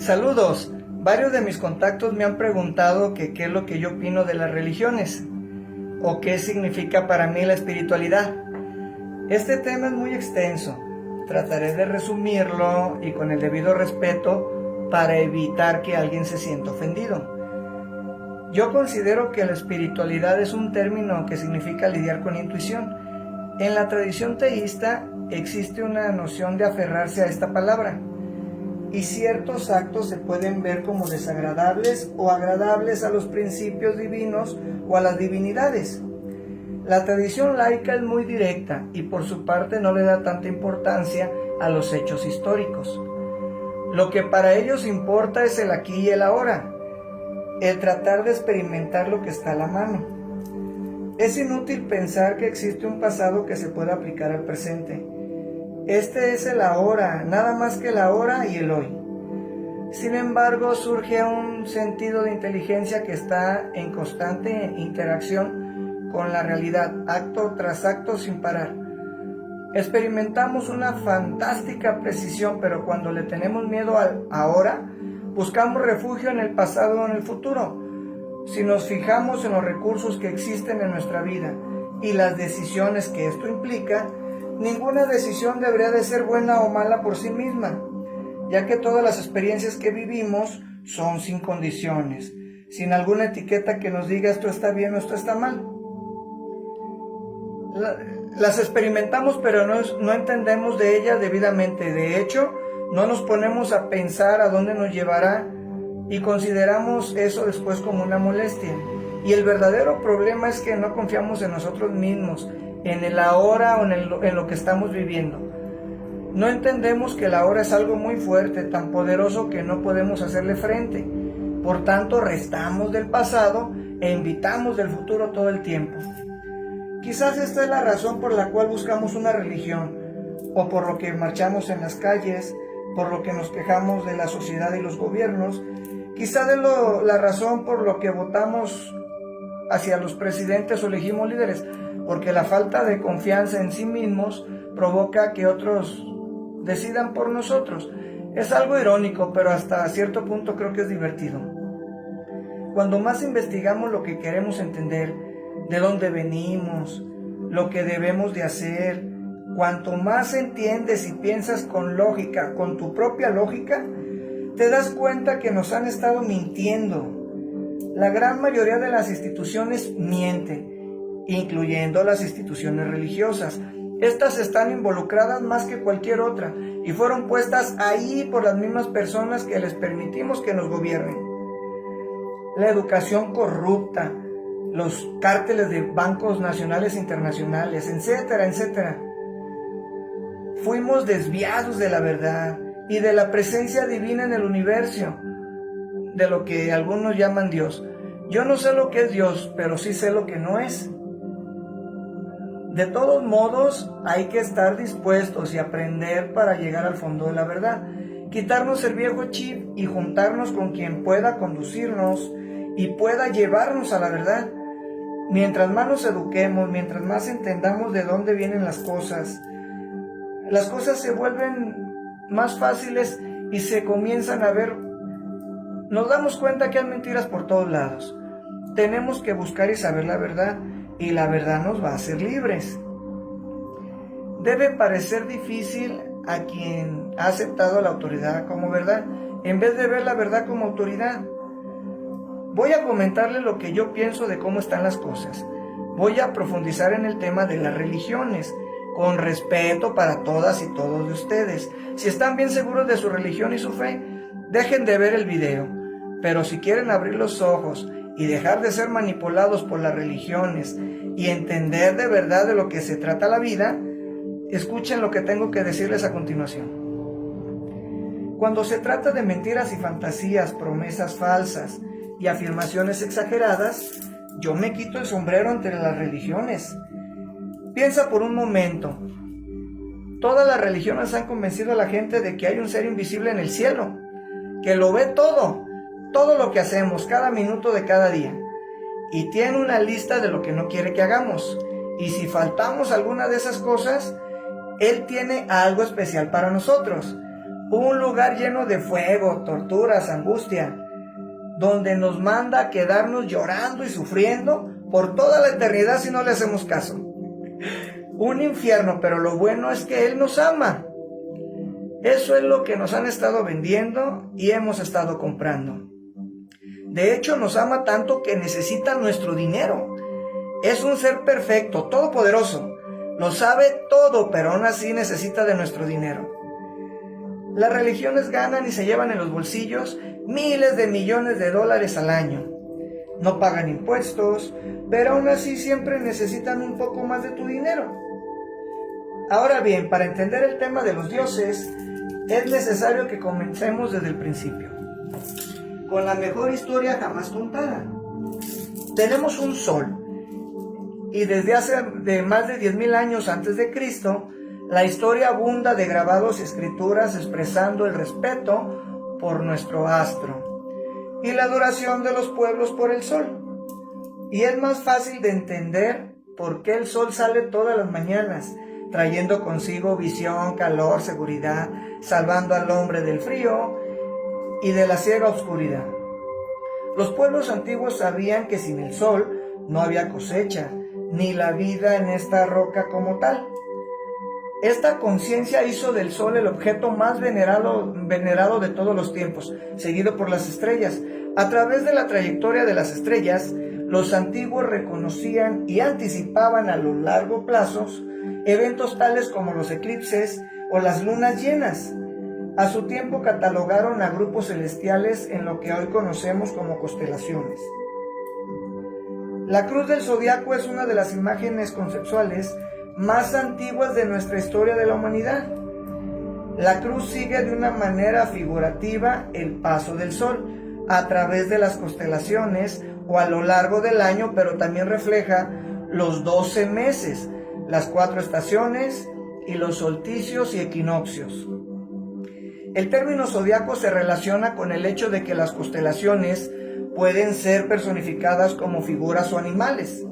Saludos. Varios de mis contactos me han preguntado qué es lo que yo opino de las religiones o qué significa para mí la espiritualidad. Este tema es muy extenso. Trataré de resumirlo y con el debido respeto para evitar que alguien se sienta ofendido. Yo considero que la espiritualidad es un término que significa lidiar con intuición. En la tradición teísta existe una noción de aferrarse a esta palabra, y ciertos actos se pueden ver como desagradables o agradables a los principios divinos o a las divinidades. La tradición laica es muy directa y por su parte no le da tanta importancia a los hechos históricos. Lo que para ellos importa es el aquí y el ahora, el tratar de experimentar lo que está a la mano. Es inútil pensar que existe un pasado que se pueda aplicar al presente. Este es el ahora, nada más que el ahora y el hoy. Sin embargo, surge un sentido de inteligencia que está en constante interacción con la realidad, acto tras acto sin parar. Experimentamos una fantástica precisión, pero cuando le tenemos miedo al ahora, buscamos refugio en el pasado o en el futuro. Si nos fijamos en los recursos que existen en nuestra vida y las decisiones que esto implica, ninguna decisión debería de ser buena o mala por sí misma, ya que todas las experiencias que vivimos son sin condiciones, sin alguna etiqueta que nos diga esto está bien o esto está mal. Las experimentamos, pero no entendemos de ellas debidamente. De hecho, no nos ponemos a pensar a dónde nos llevará y consideramos eso después como una molestia. Y el verdadero problema es que no confiamos en nosotros mismos, en el ahora o en lo que estamos viviendo. No entendemos que el ahora es algo muy fuerte, tan poderoso que no podemos hacerle frente. Por tanto, restamos del pasado e invitamos del futuro todo el tiempo. Quizás esta es la razón por la cual buscamos una religión, o por lo que marchamos en las calles, por lo que nos quejamos de la sociedad y los gobiernos. Quizás es la razón por lo que votamos hacia los presidentes o elegimos líderes, porque la falta de confianza en sí mismos provoca que otros decidan por nosotros. Es algo irónico, pero hasta cierto punto creo que es divertido. Cuando más investigamos lo que queremos entender, de dónde venimos, lo que debemos de hacer, cuanto más entiendes y piensas con lógica, con tu propia lógica, te das cuenta que nos han estado mintiendo. La gran mayoría de las instituciones mienten, incluyendo las instituciones religiosas. Estas están involucradas más que cualquier otra y fueron puestas ahí por las mismas personas que les permitimos que nos gobiernen. La educación corrupta, los cárteles de bancos nacionales e internacionales, etcétera, etcétera. Fuimos desviados de la verdad y de la presencia divina en el universo, de lo que algunos llaman Dios. Yo no sé lo que es Dios, pero sí sé lo que no es. De todos modos, hay que estar dispuestos y aprender para llegar al fondo de la verdad. Quitarnos el viejo chip y juntarnos con quien pueda conducirnos y pueda llevarnos a la verdad. Mientras más nos eduquemos, mientras más entendamos de dónde vienen las cosas se vuelven más fáciles y se comienzan a ver. Nos damos cuenta que hay mentiras por todos lados. Tenemos que buscar y saber la verdad, y la verdad nos va a hacer libres. Debe parecer difícil a quien ha aceptado la autoridad como verdad, en vez de ver la verdad como autoridad. Voy a comentarle lo que yo pienso de cómo están las cosas. Voy a profundizar en el tema de las religiones, con respeto para todas y todos de ustedes. Si están bien seguros de su religión y su fe, dejen de ver el video. Pero si quieren abrir los ojos y dejar de ser manipulados por las religiones y entender de verdad de lo que se trata la vida, escuchen lo que tengo que decirles a continuación. Cuando se trata de mentiras y fantasías, promesas falsas y afirmaciones exageradas, yo me quito el sombrero ante las religiones. Piensa por un momento. Todas las religiones han convencido a la gente de que hay un ser invisible en el cielo, que lo ve todo lo que hacemos, cada minuto de cada día, y tiene una lista de lo que no quiere que hagamos. Y si faltamos alguna de esas cosas, Él tiene algo especial para nosotros. un lugar lleno de fuego, torturas, angustia, donde nos manda a quedarnos llorando y sufriendo por toda la eternidad si no le hacemos caso. Un infierno, pero lo bueno es que Él nos ama. Eso es lo que nos han estado vendiendo y hemos estado comprando. De hecho, nos ama tanto que necesita nuestro dinero. Es un ser perfecto, todopoderoso. Lo sabe todo, pero aún así necesita de nuestro dinero. Las religiones ganan y se llevan en los bolsillos miles de millones de dólares al año. No pagan impuestos, pero aún así siempre necesitan un poco más de tu dinero. Ahora bien, para entender el tema de los dioses, es necesario que comencemos desde el principio, con la mejor historia jamás contada. Tenemos un sol, y desde hace más de 10,000 años antes de Cristo, la historia abunda de grabados y escrituras expresando el respeto por nuestro astro y la adoración de los pueblos por el sol. Y es más fácil de entender por qué el sol sale todas las mañanas, trayendo consigo visión, calor, seguridad, salvando al hombre del frío y de la ciega oscuridad. Los pueblos antiguos sabían que sin el sol no había cosecha, ni la vida en esta roca como tal. Esta conciencia hizo del sol el objeto más venerado de todos los tiempos, seguido por las estrellas. A través de la trayectoria de las estrellas, los antiguos reconocían y anticipaban a los largos plazos eventos tales como los eclipses o las lunas llenas. A su tiempo catalogaron a grupos celestiales en lo que hoy conocemos como constelaciones. La cruz del zodiaco es una de las imágenes conceptuales más antiguas de nuestra historia de la humanidad. La cruz sigue de una manera figurativa el paso del sol a través de las constelaciones o a lo largo del año, pero también refleja los 12 meses, las 4 estaciones y los solsticios y equinoccios. El término zodiaco se relaciona con el hecho de que las constelaciones pueden ser personificadas como figuras o animales.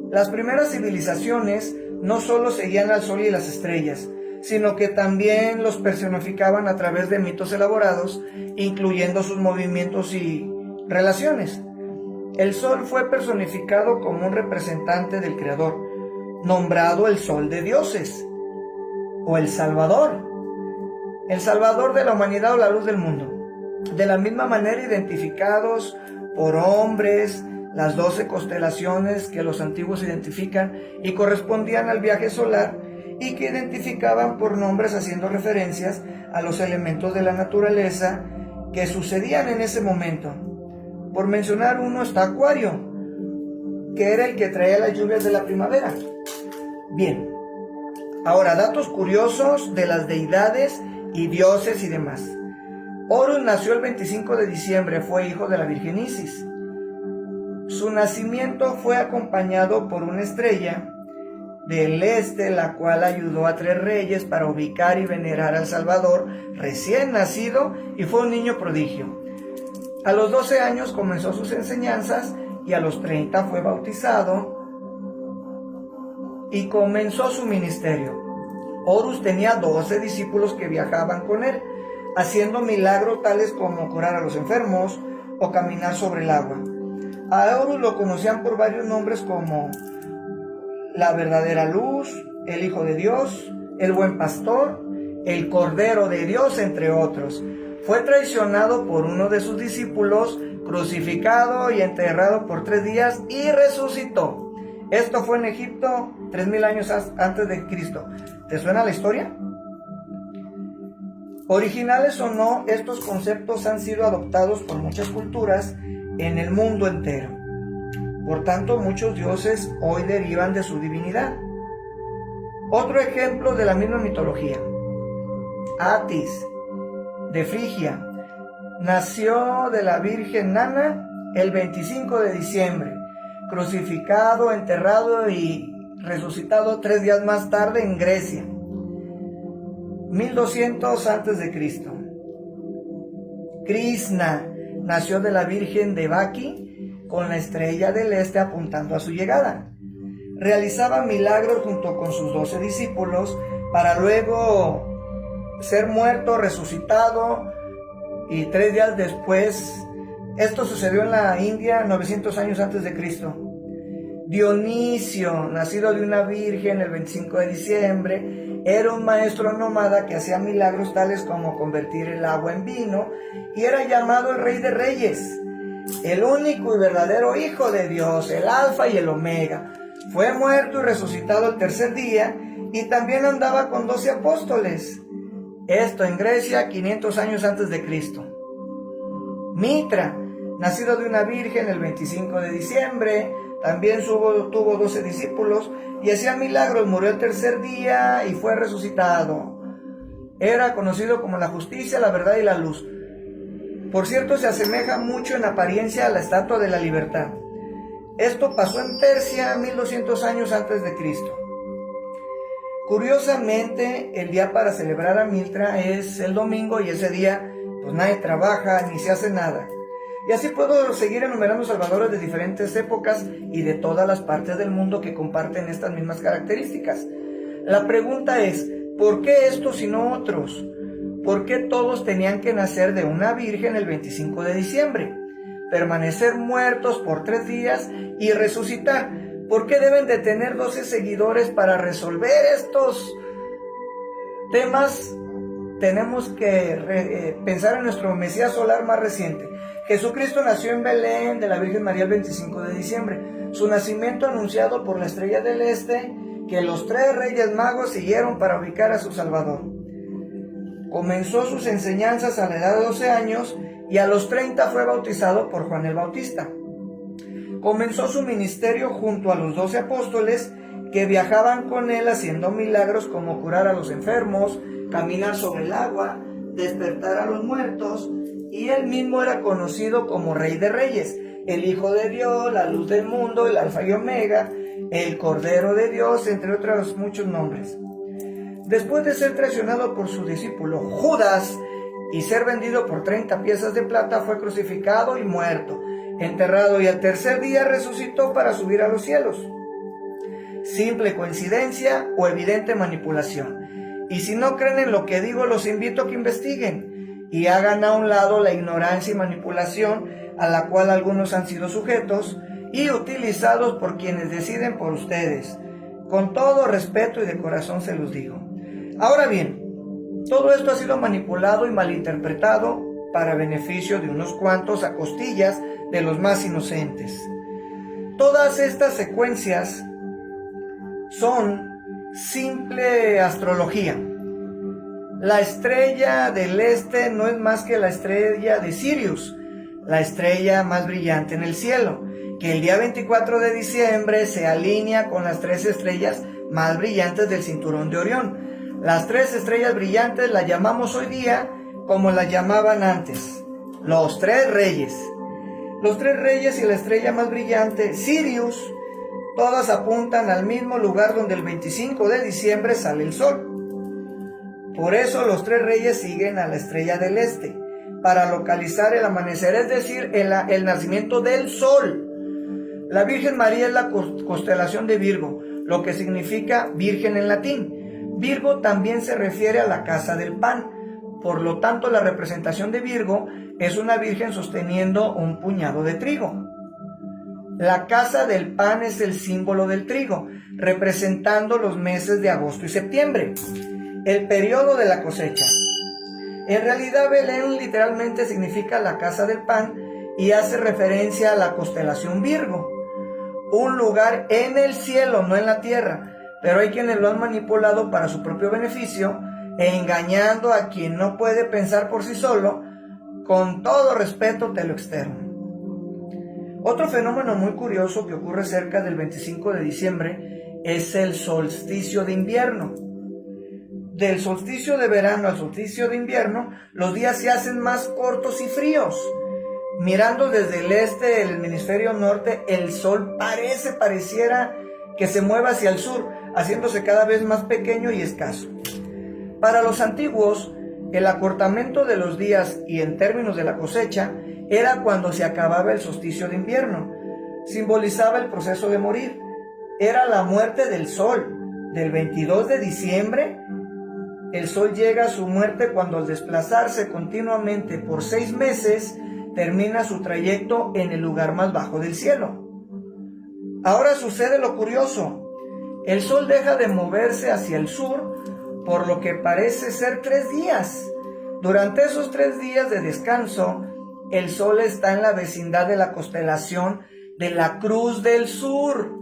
Las primeras civilizaciones no solo seguían al sol y las estrellas, sino que también los personificaban a través de mitos elaborados, incluyendo sus movimientos y relaciones. El sol fue personificado como un representante del Creador, nombrado el Sol de Dioses, o el Salvador de la humanidad o la luz del mundo. De la misma manera identificados por hombres, las 12 constelaciones que los antiguos identifican y correspondían al viaje solar y que identificaban por nombres haciendo referencias a los elementos de la naturaleza que sucedían en ese momento. Por mencionar uno está Acuario, que era el que traía las lluvias de la primavera. Bien, ahora datos curiosos de las deidades y dioses y demás. Horus nació el 25 de diciembre, fue hijo de la Virgen Isis. Su nacimiento fue acompañado por una estrella del este, la cual ayudó a 3 reyes para ubicar y venerar al Salvador recién nacido, y fue un niño prodigio. A los 12 años comenzó sus enseñanzas y a los 30 fue bautizado y comenzó su ministerio. Horus tenía 12 discípulos que viajaban con él, haciendo milagros tales como curar a los enfermos o caminar sobre el agua. A Horus lo conocían por varios nombres como la verdadera luz, el Hijo de Dios, el buen pastor, el Cordero de Dios, entre otros. Fue traicionado por uno de sus discípulos, crucificado y enterrado por 3 días y resucitó. Esto fue en Egipto 3,000 años antes de Cristo. ¿Te suena la historia? Originales o no, estos conceptos han sido adoptados por muchas culturas en el mundo entero. Por tanto, muchos dioses hoy derivan de su divinidad. Otro ejemplo de la misma mitología. Atis, de Frigia, nació de la Virgen Nana el 25 de diciembre, crucificado, enterrado y resucitado 3 días más tarde en Grecia, 1200 a.C. Krishna nació de la Virgen Devaki con la estrella del este apuntando a su llegada. Realizaba milagros junto con sus 12 discípulos para luego ser muerto, resucitado, y 3 días después, esto sucedió en la India 900 años antes de Cristo. Dionisio, nacido de una virgen el 25 de diciembre, era un maestro nómada que hacía milagros tales como convertir el agua en vino, y era llamado el Rey de Reyes, el único y verdadero Hijo de Dios, el Alfa y el Omega. Fue muerto y resucitado el tercer día, y también andaba con 12 apóstoles. Esto en Grecia, 500 años antes de Cristo. Mitra, nacido de una virgen el 25 de diciembre, también tuvo 12 discípulos y hacía milagros, murió el tercer día y fue resucitado. Era conocido como la justicia, la verdad y la luz. Por cierto, se asemeja mucho en apariencia a la Estatua de la Libertad. Esto pasó en Persia 1200 años antes de Cristo. Curiosamente, el día para celebrar a Mitra es el domingo, y ese día pues nadie trabaja ni se hace nada. Y así puedo seguir enumerando salvadores de diferentes épocas y de todas las partes del mundo que comparten estas mismas características. La pregunta es, ¿por qué estos y no otros? ¿Por qué todos tenían que nacer de una virgen el 25 de diciembre? Permanecer muertos por 3 días y resucitar. ¿Por qué deben de tener 12 seguidores para resolver estos temas? Tenemos que pensar en nuestro Mesías solar más reciente. Jesucristo nació en Belén de la Virgen María el 25 de diciembre. Su nacimiento anunciado por la estrella del este, que los 3 reyes magos siguieron para ubicar a su Salvador. Comenzó sus enseñanzas a la edad de 12 años y a los 30 fue bautizado por Juan el Bautista. Comenzó su ministerio junto a los 12 apóstoles que viajaban con él haciendo milagros como curar a los enfermos, caminar sobre el agua, despertar a los muertos, y él mismo era conocido como Rey de Reyes, el Hijo de Dios, la luz del mundo, el Alfa y Omega, el Cordero de Dios, entre otros muchos nombres. Después de ser traicionado por su discípulo Judas y ser vendido por 30 piezas de plata, fue crucificado y muerto, enterrado, y al tercer día resucitó para subir a los cielos. ¿Simple coincidencia o evidente manipulación? Y si no creen en lo que digo, los invito a que investiguen y hagan a un lado la ignorancia y manipulación a la cual algunos han sido sujetos y utilizados por quienes deciden por ustedes. Con todo respeto y de corazón se los digo. Ahora bien, todo esto ha sido manipulado y malinterpretado para beneficio de unos cuantos a costillas de los más inocentes. Todas estas secuencias son simple astrología. La estrella del este no es más que la estrella de Sirius, la estrella más brillante en el cielo, que el día 24 de diciembre se alinea con las 3 estrellas más brillantes del cinturón de Orión. Las 3 estrellas brillantes las llamamos hoy día como las llamaban antes, los 3 reyes. Los 3 reyes y la estrella más brillante, Sirius, todas apuntan al mismo lugar donde el 25 de diciembre sale el sol. Por eso los 3 reyes siguen a la estrella del este, para localizar el amanecer, es decir, el nacimiento del sol. La Virgen María es la constelación de Virgo, lo que significa virgen en latín. Virgo también se refiere a la casa del pan. Por lo tanto, la representación de Virgo es una virgen sosteniendo un puñado de trigo. La casa del pan es el símbolo del trigo, representando los meses de agosto y septiembre, el periodo de la cosecha. En realidad, Belén literalmente significa la casa del pan y hace referencia a la constelación Virgo, un lugar en el cielo, no en la tierra, pero hay quienes lo han manipulado para su propio beneficio, engañando a quien no puede pensar por sí solo. Con todo respeto te lo externo. Otro fenómeno muy curioso que ocurre cerca del 25 de diciembre es el solsticio de invierno. Del solsticio de verano al solsticio de invierno, los días se hacen más cortos y fríos. Mirando desde el este del hemisferio norte, el sol pareciera que se mueva hacia el sur, haciéndose cada vez más pequeño y escaso. Para los antiguos, el acortamiento de los días y en términos de la cosecha era cuando se acababa el solsticio de invierno. Simbolizaba el proceso de morir. Era la muerte del sol, del 22 de diciembre El Sol llega a su muerte cuando al desplazarse continuamente por 6 meses termina su trayecto en el lugar más bajo del cielo. Ahora sucede lo curioso. El Sol deja de moverse hacia el sur por lo que parece ser 3 días. Durante esos 3 días de descanso, el Sol está en la vecindad de la constelación de la Cruz del Sur.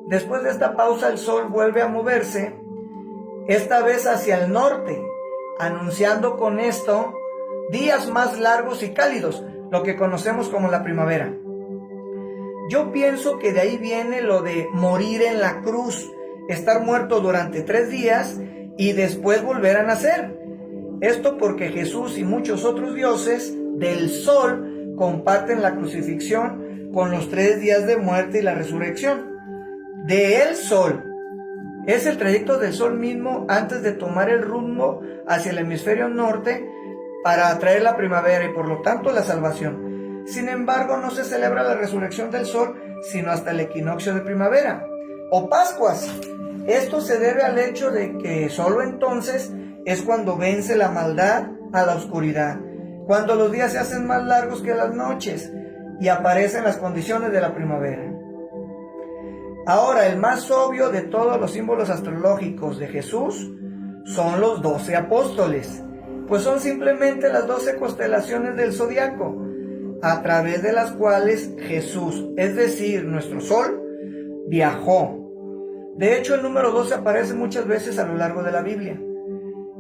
Después de esta pausa, el Sol vuelve a moverse, esta vez hacia el norte, anunciando con esto días más largos y cálidos, lo que conocemos como la primavera. Yo pienso que de ahí viene lo de morir en la cruz, estar muerto durante 3 días y después volver a nacer. Esto porque Jesús y muchos otros dioses del Sol comparten la crucifixión con los 3 días de muerte y la resurrección. De el Sol. Es el trayecto del Sol mismo antes de tomar el rumbo hacia el hemisferio norte para atraer la primavera y por lo tanto la salvación. Sin embargo, no se celebra la resurrección del Sol sino hasta el equinoccio de primavera o Pascuas. Esto se debe al hecho de que solo entonces es cuando vence la maldad a la oscuridad, cuando los días se hacen más largos que las noches y aparecen las condiciones de la primavera. Ahora, el más obvio de todos los símbolos astrológicos de Jesús son los 12 apóstoles, pues son simplemente las 12 constelaciones del zodiaco, a través de las cuales Jesús, es decir, nuestro Sol, viajó. De hecho, el número 12 aparece muchas veces a lo largo de la Biblia.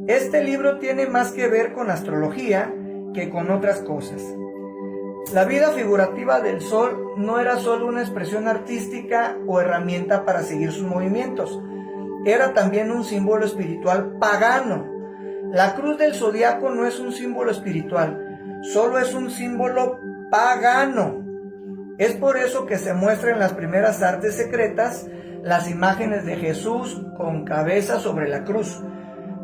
Este libro tiene más que ver con astrología que con otras cosas. La vida figurativa del Sol no era solo una expresión artística o herramienta para seguir sus movimientos, era también un símbolo espiritual pagano. La cruz del zodiaco no es un símbolo espiritual, solo es un símbolo pagano. Es por eso que se muestra en las primeras artes secretas las imágenes de Jesús con cabeza sobre la cruz,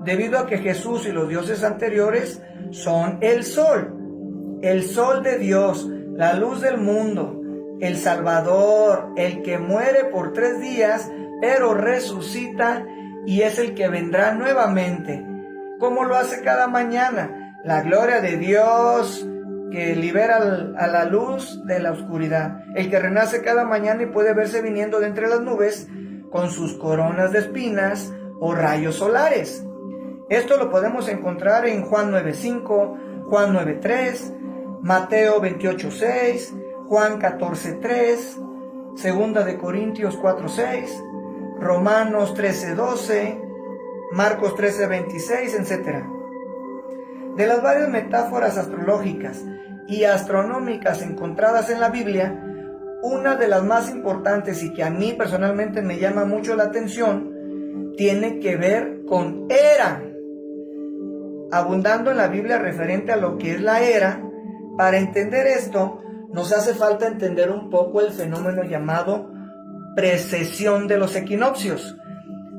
debido a que Jesús y los dioses anteriores son el Sol de Dios, la luz del mundo, el Salvador, el que muere por 3 días, pero resucita y es el que vendrá nuevamente, como lo hace cada mañana, la gloria de Dios que libera a la luz de la oscuridad, el que renace cada mañana y puede verse viniendo de entre las nubes con sus coronas de espinas o rayos solares. Esto lo podemos encontrar en Juan 9:5, Juan 9:3, Mateo 28:6, Juan 14:3, Segunda de Corintios 4:6, Romanos 13:12, Marcos 13:26, etc. De las varias metáforas astrológicas y astronómicas encontradas en la Biblia, una de las más importantes y que a mí personalmente me llama mucho la atención, tiene que ver con era. Abundando en la Biblia referente a lo que es la era, para entender esto, nos hace falta entender un poco el fenómeno llamado precesión de los equinoccios.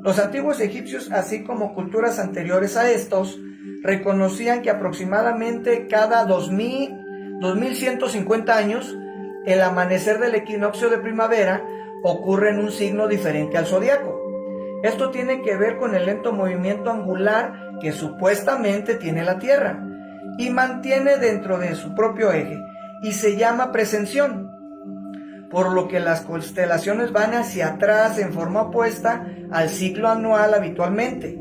Los antiguos egipcios, así como culturas anteriores a estos, reconocían que aproximadamente cada 2150 años, el amanecer del equinoccio de primavera ocurre en un signo diferente al zodiaco. Esto tiene que ver con el lento movimiento angular que supuestamente tiene la Tierra y mantiene dentro de su propio eje, y se llama precesión, por lo que las constelaciones van hacia atrás en forma opuesta al ciclo anual habitualmente.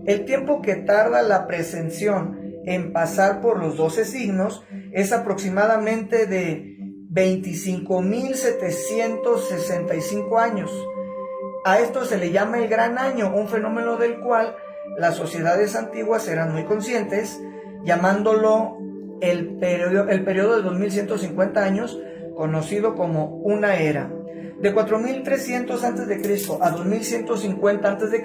El tiempo que tarda la precesión en pasar por los 12 signos es aproximadamente de 25.765 años. A esto se le llama el Gran Año, un fenómeno del cual las sociedades antiguas eran muy conscientes, llamándolo el periodo de 2150 años, conocido como una era. De 4300 a.C. a 2150 a.C.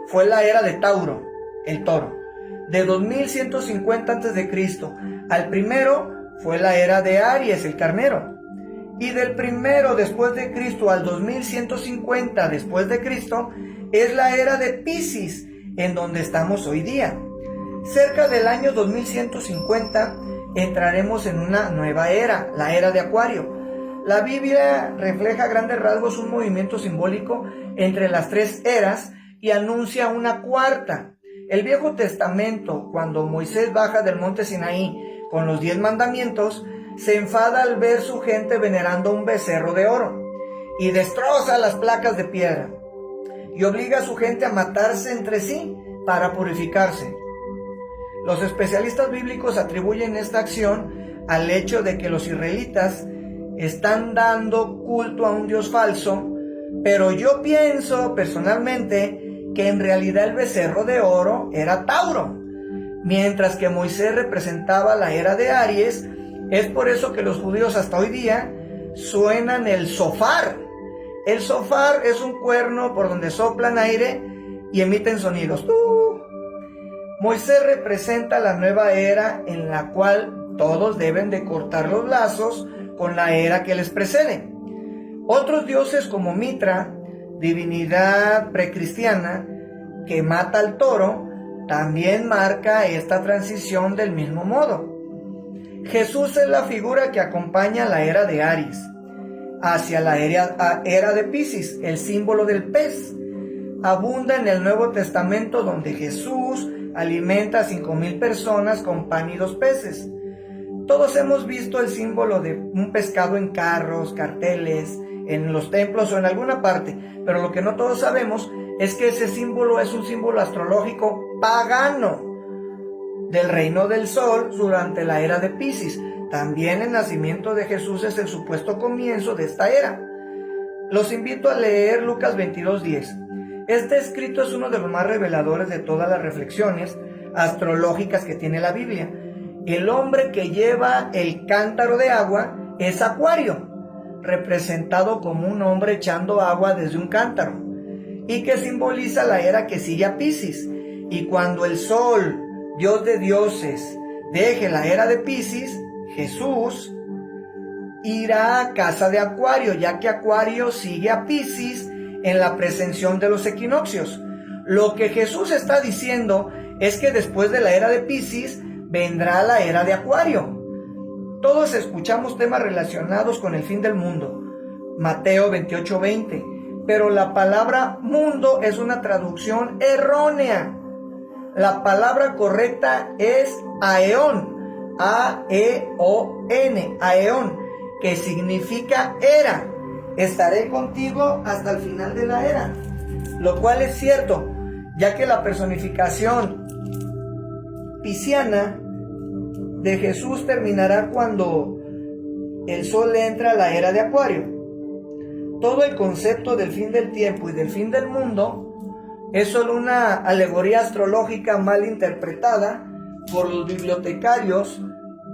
fue la era de Tauro, el toro. De 2150 a.C. al primero fue la era de Aries, el carnero. Y del primero después de Cristo al 2150 después de Cristo es la era de Piscis, en donde estamos hoy día. Cerca del año 2150 entraremos en una nueva era, la era de Acuario. La Biblia refleja a grandes rasgos un movimiento simbólico entre las 3 eras y anuncia una cuarta. El Viejo Testamento, cuando Moisés baja del monte Sinaí con los 10 mandamientos, se enfada al ver su gente venerando un becerro de oro y destroza las placas de piedra y obliga a su gente a matarse entre sí para purificarse. Los especialistas bíblicos atribuyen esta acción al hecho de que los israelitas están dando culto a un Dios falso, pero yo pienso personalmente que en realidad el becerro de oro era Tauro, mientras que Moisés representaba la era de Aries. Es por eso que los judíos hasta hoy día suenan el shofar. El shofar es un cuerno por donde soplan aire y emiten sonidos. Moisés representa la nueva era en la cual todos deben de cortar los lazos con la era que les precede. Otros dioses como Mitra, divinidad precristiana que mata al toro, también marca esta transición del mismo modo. Jesús es la figura que acompaña la era de Aries hacia la era de Piscis, el símbolo del pez. Abunda en el Nuevo Testamento, donde Jesús alimenta a 5,000 personas con pan y 2 peces. Todos hemos visto el símbolo de un pescado en carros, carteles, en los templos o en alguna parte, pero lo que no todos sabemos es que ese símbolo es un símbolo astrológico pagano del reino del sol durante la era de Piscis. También el nacimiento de Jesús es el supuesto comienzo de esta era. Los invito a leer Lucas 22:10. Este escrito es uno de los más reveladores de todas las reflexiones astrológicas que tiene la Biblia. El hombre que lleva el cántaro de agua es Acuario, representado como un hombre echando agua desde un cántaro, y que simboliza la era que sigue a Piscis. Y cuando el sol, Dios de dioses, deje la era de Piscis, Jesús irá a casa de Acuario, ya que Acuario sigue a Piscis en la presención de los equinoccios. Lo que Jesús está diciendo es que después de la era de Piscis vendrá la era de Acuario. Todos escuchamos temas relacionados con el fin del mundo, Mateo 28:20, pero la palabra mundo es una traducción errónea. La palabra correcta es aeón, A-E-O-N, aeón, que significa era. Estaré contigo hasta el final de la era, lo cual es cierto, ya que la personificación pisciana de Jesús terminará cuando el sol entra a la era de Acuario. Todo el concepto del fin del tiempo y del fin del mundo es solo una alegoría astrológica mal interpretada por los bibliotecarios,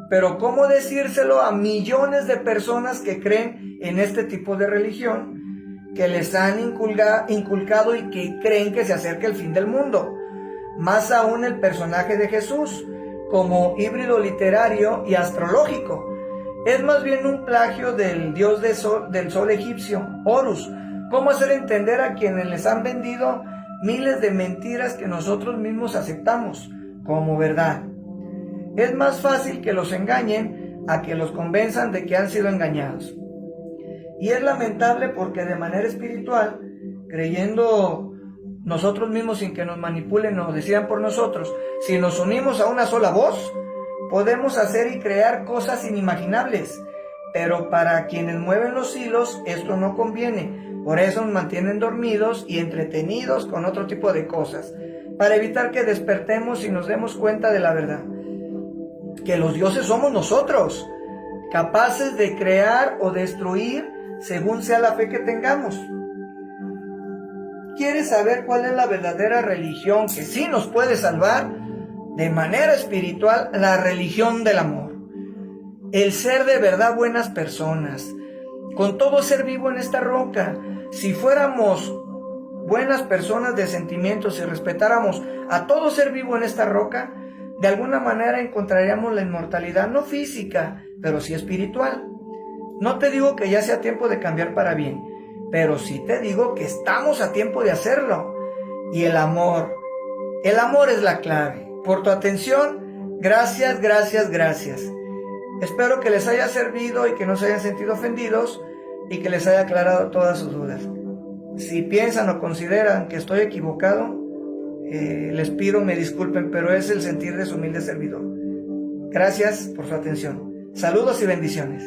pero ¿cómo decírselo a millones de personas que creen en este tipo de religión, que les han inculcado y que creen que se acerca el fin del mundo? Más aún el personaje de Jesús, como híbrido literario y astrológico, es más bien un plagio del dios del sol egipcio, Horus. ¿Cómo hacer entender a quienes les han vendido miles de mentiras que nosotros mismos aceptamos como verdad? Es más fácil que los engañen a que los convenzan de que han sido engañados. Y es lamentable porque de manera espiritual, creyendo nosotros mismos sin que nos manipulen o decidan por nosotros, si nos unimos a una sola voz, podemos hacer y crear cosas inimaginables. Pero para quienes mueven los hilos, esto no conviene. Por eso nos mantienen dormidos y entretenidos con otro tipo de cosas, para evitar que despertemos y nos demos cuenta de la verdad, que los dioses somos nosotros, capaces de crear o destruir según sea la fe que tengamos. ¿Quieres saber cuál es la verdadera religión que sí nos puede salvar? De manera espiritual, la religión del amor. El ser de verdad buenas personas, con todo ser vivo en esta roca. Si fuéramos buenas personas de sentimientos y respetáramos a todo ser vivo en esta roca, de alguna manera encontraríamos la inmortalidad, no física, pero sí espiritual. No te digo que ya sea tiempo de cambiar para bien, pero sí te digo que estamos a tiempo de hacerlo. Y el amor es la clave. Por tu atención, gracias. Espero que les haya servido y que no se hayan sentido ofendidos y que les haya aclarado todas sus dudas. Si piensan o consideran que estoy equivocado, les pido me disculpen, pero es el sentir de su humilde servidor. Gracias por su atención. Saludos y bendiciones.